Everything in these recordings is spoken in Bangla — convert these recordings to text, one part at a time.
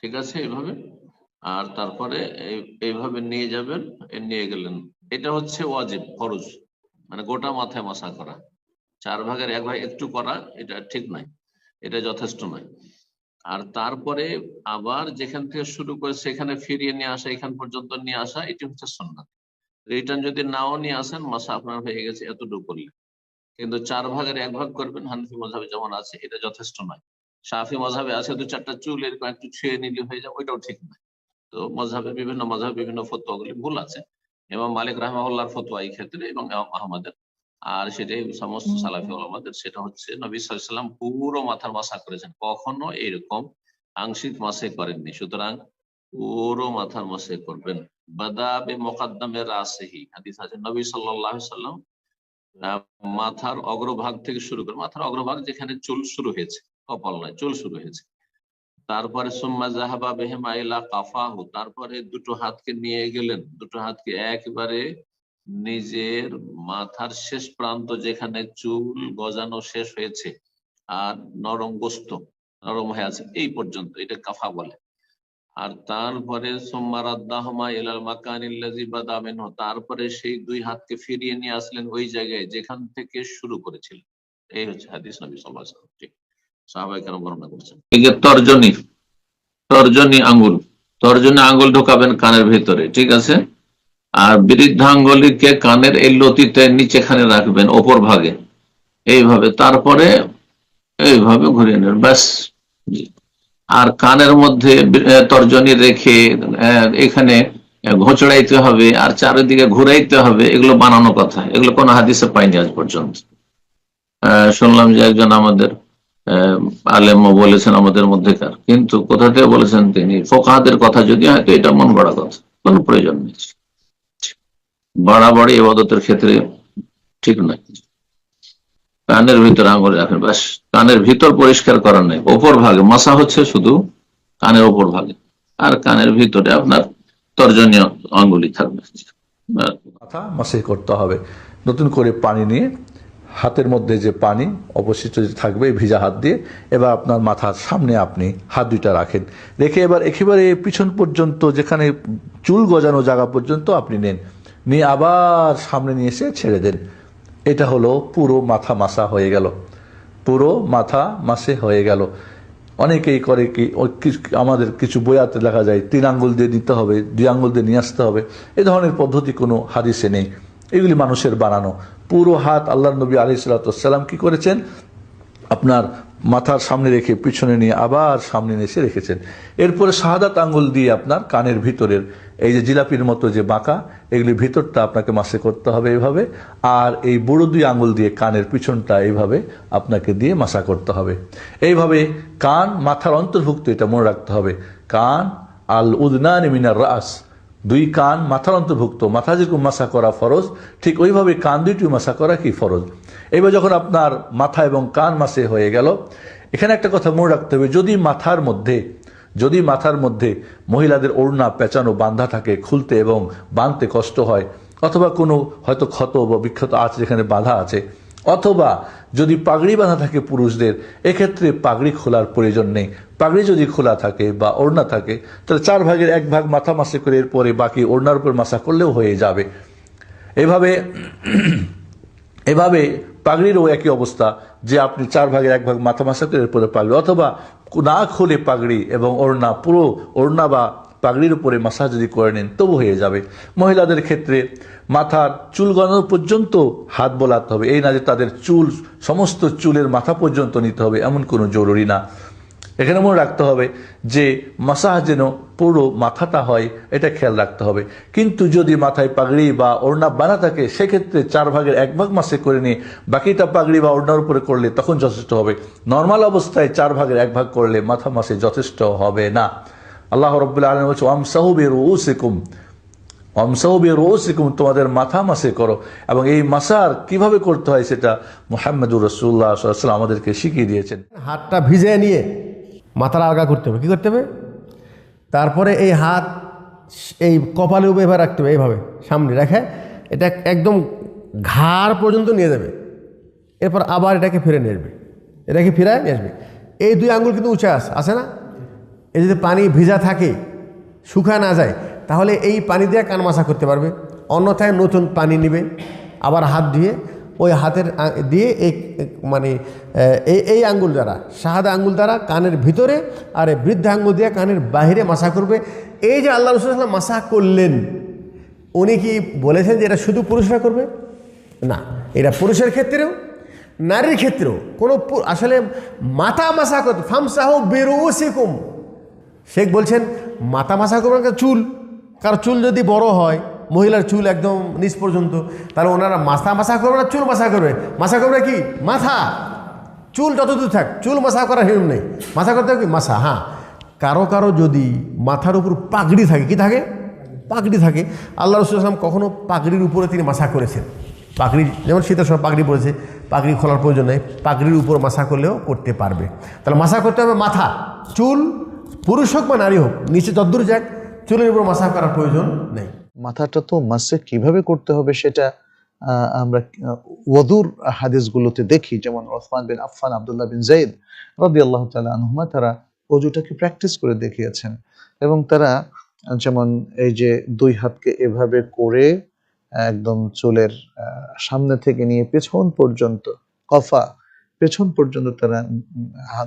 ঠিক আছে, এইভাবে। আর তারপরে এইভাবে নিয়ে যাবেন, নিয়ে গেলেন। এটা হচ্ছে ওয়াজিব, ফরজ, মানে গোটা মাথায় মাসা করা। 4 ভাগের 1 ভাগ একটু করা এটা ঠিক নয়, এটা যথেষ্ট নয়। আর তারপরে আবার যেখান থেকে শুরু করে সেখানে ফিরিয়ে নিয়ে আসা, এখান পর্যন্ত নিয়ে আসা, এটি হচ্ছে সুন্নাত। রিটার্ন যদি নাও নিয়ে আসেন, মাসা আপনার হয়ে গেছে এতটুকু করলে। কিন্তু 4 ভাগের 1 ভাগ করবেন হানাফি মাযহাবে যেমন আছে, এটা যথেষ্ট নয়। শাফি মাযহাবে আছে 2-4টা চুল এরকম একটু ছুঁয়ে নিলে হয়ে যায়, ওইটাও ঠিক নয়। তো বিভিন্ন মাযহাবে বিভিন্ন ফতোয়াগুলি ভুল আছে। ইমাম মালিক রাহিমাহুল্লাহর ফতোয়া এই ক্ষেত্রে এবং ইমাম আহমদের, আর সেটাই সমস্ত সালাফি ওলামাদের, সেটা হচ্ছে নবী সাল্লাল্লাহু আলাইহি ওয়াসাল্লাম পুরো মাথার মাসা করেছেন, কখনো এরকম আংশিক মাসে করেননি। সুতরাং পুরো মাথার মাসে করবেন। বাদা বে মুকদ্দমে রাসিহি, হাদিস আছে নবী সাল্লাল্লাহু আলাইহি ওয়াসাল্লাম মাথার অগ্রভাগ থেকে শুরু করে, মাথার অগ্রভাগ যেখানে চুল শুরু হয়েছে, কপাল নয়, চুল শুরু হয়েছে। তারপরে সুম্মা যাহাবা বিহিমা ইলা কাফাহু, তারপরে দুটো হাতকে নিয়ে গেলেন, দুটো হাতকে একেবারে নিজের মাথার শেষ প্রান্ত, যেখানে চুল গজানো শেষ হয়েছে আর নরম গোস্ত নরম হয়ে আছে, এই পর্যন্ত, এটা কাফা বলে। আর তারপরে সুম্মা রাদ্দাহুমা ইলাল মাকানিল্লাযী বাদা মিনহু, তারপরে সেই 2 হাতকে ফিরিয়ে নিয়ে আসলেন ওই জায়গায় যেখান থেকে শুরু করেছিলেন। এই হচ্ছে হাদিস নবী সাল্লাল্লাহু আলাইহি ওয়াসাল্লাম। ঠিক, সাহাবায়ে কেরাম বর্ণনা করেছেন। এই যে তর্জনী, তর্জনী আঙ্গুল ঢোকাবেন কানের ভিতরে, ঠিক আছে। আর বৃদ্ধাঙ্গুলিকে কানের এই লতিতে নিচেখানে রাখবেন, ওপর ভাগে, এইভাবে। তারপরে এইভাবে ঘুরিয়ে নেবেন, ব্যাস। আর কানের মধ্যে তর্জনী রেখে এখানে ঘোচড়াইতে হবে আর চারিদিকে ঘুরাইতে হবে, এগুলো বানানো কথা, এগুলো কোনো হাদিসে পাইনি আজ পর্যন্ত। শুনলাম যে একজন আমাদের আলেম বলেছেন আমাদের মধ্যেকার, কিন্তু কোথা থেকে বলেছেন তিনি, ফোকাহাদের কথা যদি হয় তো এটা মন গড়া কথা, কোনো প্রয়োজন নেই। বাড়াবাড়ি ইবাদতের ক্ষেত্রে ঠিক নয়। কানের ভিতরে আঙুল রাখেন, ব্যাস। কানের ভিতর পরিষ্কার করা নেই, ওপর ভাগে মাসা হচ্ছে শুধু কানের ওপর ভাগে, আর কানের ভিতরে আপনার তর্জনীয় আঙ্গুলি থাকবে। মাথা মাসে করতে হবে। নতুন করে পানি নিয়ে হাতের মধ্যে যে পানি অবশিষ্ট যে থাকবে ভিজা হাত দিয়ে এবার আপনার মাথার সামনে আপনি হাত দুইটা রাখেন, রেখে এবার একেবারে পিছন পর্যন্ত যেখানে চুল গজানো জায়গা পর্যন্ত আপনি নেন, নিয়ে আবার সামনে নিয়ে এসে ছেড়ে দেন। এটা হলো পুরো মাথা মাসা হয়ে গেল, পুরো মাথা মাসে হয়ে গেল। অনেকেই করে কি, আমাদের কিছু বইয়াতে দেখা যায় 3 আঙ্গুল দিয়ে নিতে হবে, 2 আঙ্গুল দিয়ে নিয়ে আসতে হবে, এই ধরনের পদ্ধতি কোনো হাদিসে নেই, এগুলি মানুষের বানানো। পুরো হাত আল্লাহর নবী আলাইহিস সালাম কি করেছেন, আপনার মাথার সামনে রেখে পিছনে নিয়ে আবার সামনে এসে রেখেছেন। এরপরে শাহাদাত আঙ্গুল দিয়ে আপনার কানের ভিতরের এই যে জিলাপির মতো যে বাঁকা, এগুলির ভিতরটা আপনাকে মাসে করতে হবে এইভাবে, আর এই বুড়ো 2 আঙ্গুল দিয়ে কানের পিছনটা এইভাবে আপনাকে দিয়ে মাসা করতে হবে। এইভাবে কান মাথার অন্তর্ভুক্ত, এটা মনে রাখতে হবে। কান আল উদনানি মিনার রাস, 2 কান মাথার অন্তর্ভুক্ত। মাথা যেরকম মাসা করা ফরজ, ঠিক ওইভাবে কান 2টি মাসা করা কি ফরজ। এবার যখন আপনার মাথা এবং কান মাসে হয়ে গেল, এখানে একটা কথা মনে রাখতে হবে, যদি মাথার মধ্যে মহিলাদের ওড়না পেঁচানো বাঁধা থাকে, খুলতে এবং বাঁধতে কষ্ট হয়, অথবা কোনো হয়তো ক্ষত বা বিক্ষত আছে যেখানে বাঁধা আছে, অথবা যদি পাগড়ি বাঁধা থাকে পুরুষদের, এক্ষেত্রে পাগড়ি খোলার প্রয়োজন নেই। পাগড়ি যদি খোলা থাকে বা ওড়না থাকে, তাহলে 4 ভাগের 1 ভাগ মাথা মাসে করে এরপরে বাকি ওড়নার উপর মাসা করলেও হয়ে যাবে। এভাবে পাগড়িরও একই অবস্থা, যে আপনি 4 ভাগের 1 ভাগ মাথা মাসা করে এরপরে পাগড়ি, অথবা না খুলে পাগড়ি এবং ওড়না, পুরো ওড়না বা পাগড়ির উপরে মাসা যদি করে নেন তবু হয়ে যাবে। মহিলাদের ক্ষেত্রে মাথার চুল গজানো পর্যন্ত হাত বোলাতে হবে, এই না যে তাদের চুল সমস্ত চুলের মাথা পর্যন্ত নিতে হবে, এমন কোনো জরুরি না। এখানে মনে রাখতে হবে যে মাসাজ যেন পুরো মাথাটা হয়, এটা খেয়াল রাখতে হবে। কিন্তু যদি মাথায় পাগড়ি বা ওড়না বাঁধা থাকে, সেক্ষেত্রে 4 ভাগের 1 ভাগ মাসে করে নিয়ে বাকিটা পাগড়ি বা ওড়নার উপরে করলে তখন যথেষ্ট হবে। নর্মাল অবস্থায় 4 ভাগের 1 ভাগ করলে মাথা মাসে যথেষ্ট হবে না। আল্লাহ রাব্বুল আলামিন বলছেন ওয়ামসাহু বিরুউসিকুম, তোমাদের মাথা মাসে করো। এবং এই মাসার কিভাবে করতে হয় সেটা মুহাম্মদুর রাসূলুল্লাহ সাল্লাল্লাহু আলাইহি ওয়াসাল্লাম আমাদেরকে শিখিয়ে দিয়েছেন। হাতটা ভিজিয়ে নিয়ে মাথার আলগা করতে হবে। কী করতে হবে? তারপরে এই হাত এই কপালে উপরে রাখতে হবে, এইভাবে সামনে রেখে এটা একদম ঘাড় পর্যন্ত নিয়ে যাবে। এরপর আবার এটাকে ফিরে নিয়ে আসবে, এই 2 আঙ্গুল কিন্তু উঁচে আছে না, এই যদি পানি ভিজা থাকে, শুকা না যায়, তাহলে এই পানি দিয়ে কান মাসা করতে পারবে। অন্যথায় নতুন পানি নেবে, আবার হাত ধুয়ে ওই হাতের দিয়ে মানে এই আঙ্গুল দ্বারা, শাহাদা আঙ্গুল দ্বারা কানের ভিতরে আর বৃদ্ধ আঙ্গুল দিয়ে কানের বাহিরে মাসা করবে। এই যে আল্লাহ রাসূল সাল্লাল্লাহু আলাইহি ওয়াসাল্লাম মাসা করলেন, উনি কি বলেছেন যে এটা শুধু পুরুষরা করবে? না, এটা পুরুষের ক্ষেত্রেও নারীর ক্ষেত্রেও কোনো আসলে মাথা মাসা করতে ফামসাহু বিরুসিকুম, শেখ বলছেন মাথা মাসা করবেন চুল, কারণ চুল যদি বড় হয়, মহিলার চুল একদম নিচ পর্যন্ত, তাহলে ওনারা মাথা মাসা করবে না চুল মাসা করবে? মাসা করবে কি মাথা, চুল যতদূর থাক, চুল মাসা করার হিরম নেই, মাসা করতে হবে কি মাসা। হ্যাঁ, কারো কারো যদি মাথার উপর পাগড়ি থাকে, কি থাকে? পাগড়ি থাকে। আল্লাহ রাসূল সাল্লাল্লাহু আলাইহি ওয়াসাল্লাম কখনো পাগড়ির উপরে তিনি মাসা করেছেন। পাগড়ি যেমন শীতের সময় পাগড়ি পরেছে, পাগড়ি খোলার প্রয়োজন নেই, পাগড়ির উপর মাসা করলেও করতে পারবে। তাহলে মাসা করতে হবে মাথা, চুল, পুরুষ হোক বা নারী হোক, নিচে যদ্দূর যাক, চুলের উপর মাসা করার প্রয়োজন নেই। মাথাটা তো মাসে কিভাবে করতে হবে সেটা আমরা ওযুর হাদিসগুলোতে দেখি, যেমন ওসমান বিন আফফান, আব্দুল্লাহ বিন যায়েদ রাদিয়াল্লাহু তাআলা আনহুমা তারা ওযুটাকে প্র্যাকটিস করে দেখিয়েছেন। এবং তারা যেমন এই যে দুই হাতকে এভাবে করে একদম চুলের সামনে থেকে নিয়ে পেছন পর্যন্ত, কফা পেছন পর্যন্ত তারা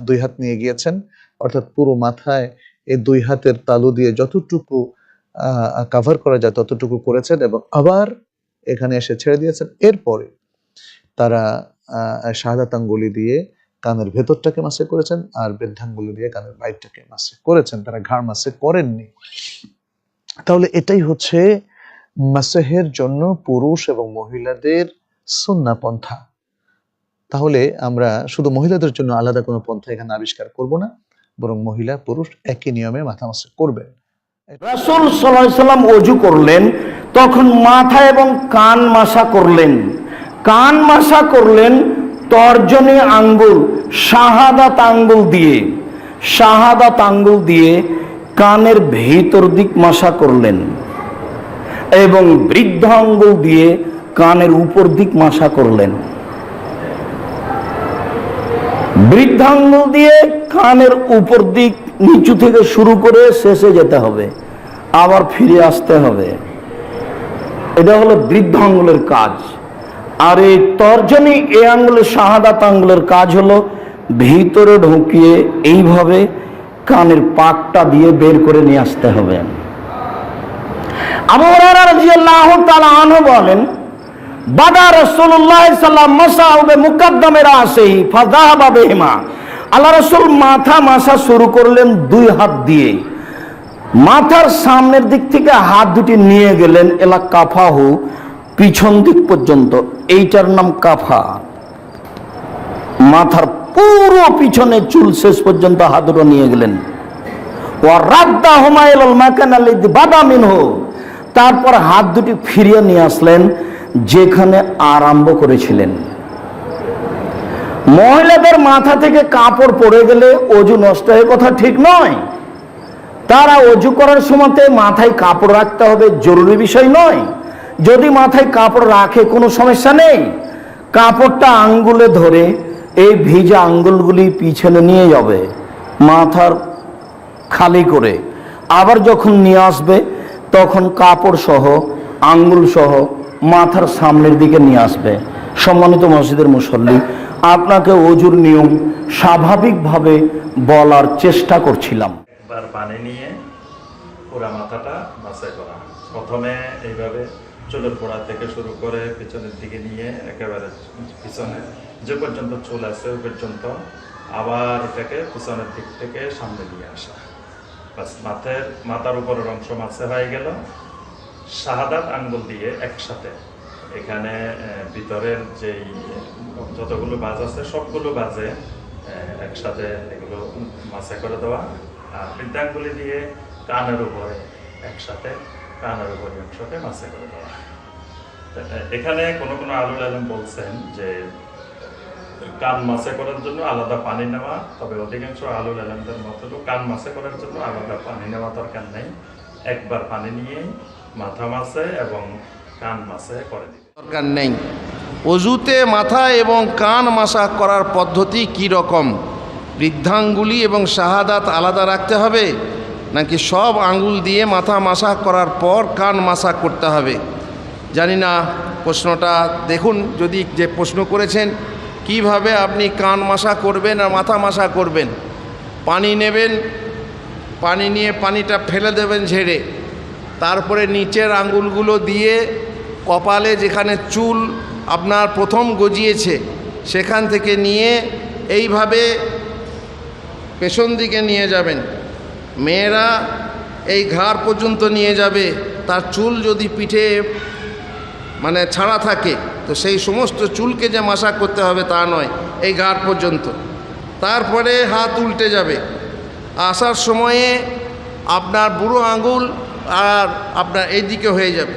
দুই হাত নিয়ে গিয়েছেন, অর্থাৎ পুরো মাথায় এই দুই হাতের তালু দিয়ে যতটুকু কভার করা যায় ততটুকু করেছেন এবং আবার এখানে এসে ছেড়ে দিয়েছেন। এরপরে তারা শাহাদাত আঙ্গুলি দিয়ে কানের ভেতরটাকে মাসে করেছেন আর বৃদ্ধাঙ্গুলি দিয়ে কানের বাইরটাকে মাসে করেছেন, তারা ঘাড় মাসে করেননি। তাহলে এটাই হচ্ছে মাসেহের জন্য পুরুষ এবং মহিলাদের সুন্নাহ পন্থা। তাহলে আমরা শুধু মহিলাদের জন্য আলাদা কোনো পন্থা এখানে আবিষ্কার করব না, বরং মহিলা পুরুষ একই নিয়মে মাথা মাসে করবেন। রাসূল সাল্লাল্লাহু আলাইহি ওয়াসাল্লাম ওযু করলেন, তখন মাথা এবং কান মাসা করলেন। কান মাসা করলেন তর্জনী আঙ্গুল, শাহাদাত আঙ্গুল দিয়ে, শাহাদাত আঙ্গুল দিয়ে কানের ভেতর দিক মাসা করলেন এবং বৃদ্ধ আঙ্গুল দিয়ে কানের উপর দিক মাসা করলেন। বৃদ্ধাঙ্গুল দিয়ে কানের উপর দিক নিচু থেকে শুরু করে শেষে যেতে হবে, আবার ফিরে আসতে হবে। এটা হলো বৃদ্ধাঙ্গুলের কাজ। আর এই তর্জনী এই আঙ্গুলের, শাহাদাত আঙ্গুলের কাজ হলো ভিতরে ঢুকিয়ে এইভাবে কানের পাকটা দিয়ে বের করে নিয়ে আসতে হবে। আবু হুরায়রা রাদিয়াল্লাহু তাআলা আনহু বলেন, বাদা রাসূলুল্লাহ সাল্লাল্লাহু আলাইহি ওয়াসাল্লাম মাসাহু বিমুকাদ্দামি রাসিহি ফাযাহাবা বিহিমা। আল্লাহ রাসূল মাথা মাসা শুরু করলেন দুই হাত দিয়ে, মাথার সামনের দিক থেকে হাত দুটি নিয়ে গেলেন এলা কাফাহু, পিছন দিক পর্যন্ত। এইটার নাম কাফা। মাথার পুরো পিছনে চুল শেষ পর্যন্ত হাত দুটো নিয়ে গেলেন। ওয়া রাদ্দাহুমা ইলাল মাকান আল্লাযী বাদা মিনহু, তারপর হাত দুটি ফিরিয়ে নিয়ে আসলেন যেখানে আরম্ভ করেছিলেন। মহিলাদের মাথা থেকে কাপড় পড়ে গেলে ওযু নষ্ট হয়ে কথা ঠিক নয়। তারা ওযু করার সময়তে মাথায় কাপড় রাখতে হবে জরুরি বিষয় নয়। যদি মাথায় কাপড় রাখে কোনো সমস্যা নেই, কাপড়টা আঙ্গুলে ধরে এই ভিজা আঙ্গুলগুলি পিছনে নিয়ে যাবে মাথার খালি করে, আবার যখন নিয়ে আসবে তখন কাপড় সহ আঙ্গুল সহ মাথার সামনের দিকে নিয়ে আসবে। সম্মানিত মসজিদের মুসল্লি, আপনাকে ওযুর নিয়ম স্বাভাবিকভাবে বলার চেষ্টা করছিলাম। একবার পানি নিয়ে পুরা মাথাটা মাসাজ করা, প্রথমে এইভাবে চুলের গোড়া থেকে শুরু করে পিছনের দিকে নিয়ে একেবারে পিছনে যে পর্যন্ত চুল আছে ওই পর্যন্ত, আবার এটাকে পিছনের দিক থেকে সামনে নিয়ে আসা। বাস মাথার উপরের অংশ মাসে হয়ে গেল। শাহাদাত আঙ্গুল দিয়ে একসাথে এখানে ভিতরের যেই যতগুলো বাজ আছে সবগুলো বাজে একসাথে এগুলো মাসে করে দেওয়া, আর বৃদ্ধাঙ্গুলি দিয়ে কানের উপরে একসাথে কানের উপরে অংশকে মাসে করে দেওয়া। এখানে কোনো আলুল আলম বলছেন যে কান মাসে করার জন্য আলাদা পানি নেওয়া, তবে অধিকাংশ আলুল আলমদের মত কান মাসে করার জন্য আলাদা পানি নেওয়া দরকার নেই। একবার পানি নিয়ে মাথা মাসে এবং কান মাসে করে দিবে, দরকার নেই। অজুতে মাথা এবং কান মাসা করার পদ্ধতি কি রকম বৃদ্ধাঙ্গুলি এবং শাহাদাত আলাদা রাখতে হবে নাকি সব আঙ্গুল দিয়ে মাথা মাসাহ করার পর কান মাসাহ করতে হবে? জানি না প্রশ্নটা দেখুন, যদি যে প্রশ্ন করেছেন কিভাবে আপনি কান মাসাহ করবেন আর মাথা মাসাহ করবেন। পানি নেবেন, পানি নিয়ে পানিটা ফেলে দেবেন ঝেড়ে, তারপরে নিচের আঙ্গুলগুলো দিয়ে কপালে যেখানে চুল আপনার প্রথম গজিয়েছে সেখান থেকে নিয়ে এইভাবে পেছন দিকে নিয়ে যাবেন। মেয়েরা এই ঘাড় পর্যন্ত নিয়ে যাবে, তার চুল যদি পিঠে মানে ছাড়া থাকে তো সেই সমস্ত চুলকে যে মাসাজ করতে হবে তা নয়, এই ঘাড় পর্যন্ত। তারপরে হাত উল্টে যাবে, আসার সময়ে আপনার বুড়ো আঙ্গুল আর আপনার এই দিকে হয়ে যাবে,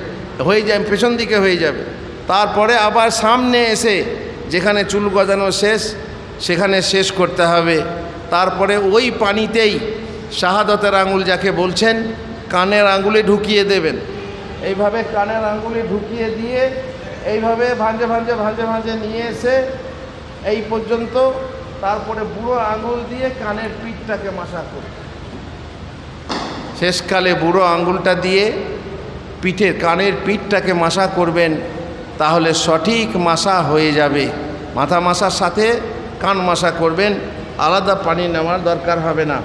পেছন দিকে হয়ে যাবে। তারপরে আবার সামনে এসে যেখানে চুল গজানো শেষ সেখানে শেষ করতে হবে। তারপরে ওই পানিতেই শাহাদাতের আঙ্গুল যাকে বলছেন কানের আঙ্গুলে ঢুকিয়ে দেবেন। এইভাবে কানের আঙ্গুলে ঢুকিয়ে দিয়ে এইভাবে ভাঁজে ভাঁজে ভাঁজে ভাঁজে নিয়ে এসে এই পর্যন্ত, তারপরে বুড়ো আঙ্গুল দিয়ে কানের পিঠটাকে মাসাজ করবে। শেষকালে বুড়ো আঙ্গুলটা দিয়ে পিঠের কানের পিঠটাকে মাসাজ করবেন, তাহলে সঠিক মাসাজ হয়ে যাবে। মাথা মাসার সাথে কান মাসাজ করবেন, আলাদা পানি নেওয়ার দরকার হবে না।